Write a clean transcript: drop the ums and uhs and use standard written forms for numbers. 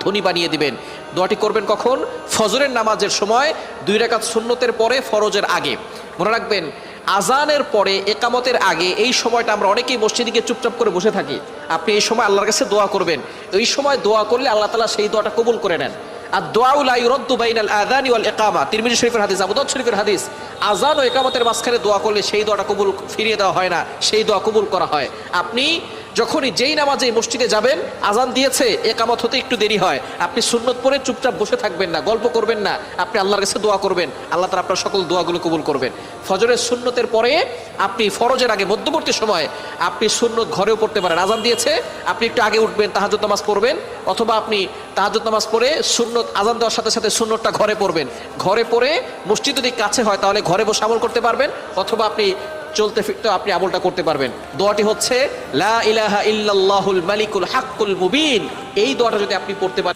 ধনী বানিয়ে দিবেন। দোয়াটি করবেন কখন? ফজরের নামাজের সময় 2 রাকাত সুন্নতের পরে, ফরজের আগে। মনে রাখবেন, আজানের পরে, একামতের আগে এই সময়টা আমরা অনেকেই মসজিদে গিয়ে চুপচাপ করে বসে থাকি। আপনি এই সময় আল্লাহর কাছে দোয়া করবেন। এই সময় দোয়া করলে আল্লাহ তাআলা সেই দোয়াটা কবুল করে নেন। আর দোয়া লা ইউরাদ্দু বাইনাল আযানি ওয়াল ইকামা, তিরমিজি শরীফের হাদিস, আবু দাউদ শরীফের হাদিস। আজান ও ইকামতের মাঝখানে দোয়া করলে সেই দোয়াটা কবুল ফিরিয়ে দেওয়া হয় না, সেই দোয়া কবুল করা হয়। আপনি যখনই যেই নামাজে মসজিদে যাবেন, আজান দিয়েছে, একামত হতে একটু দেরি হয়, আপনি সুন্নত পড়ে চুপচাপ বসে থাকবেন না, গল্প করবেন না, আপনি আল্লাহর কাছে দোয়া করবেন। আল্লাহ তাআলা আপনার সকল দোয়াগুলো কবুল করবেন। ফজরের সুন্নতের পরে আপনি ফরজের আগে মধ্যবর্তী সময় আপনি সুন্নত ঘরেও পড়তে পারেন। আজান দিয়েছে, আপনি একটু আগে উঠবেন, তাহাজ্জুদ নামাজ পড়বেন, অথবা আপনি তাহাজ্জুদ নামাজ পড়ে সুন্নত আজান দেওয়ার সাথে সাথে সুন্নতটা ঘরে পড়বেন। ঘরে পড়ে মসজিদ যদি কাছে হয় তাহলে ঘরে বসে আমল করতে পারবেন, অথবা আপনি চলতে ফিরতে আপনি আমলটা করতে পারবেন। দোয়াটি হচ্ছে লা ইলাহা ইল্লাল্লাহুল মালিকুল হাক্কুল মুবিন। এই দোয়াটা যদি আপনি পড়তে পারেন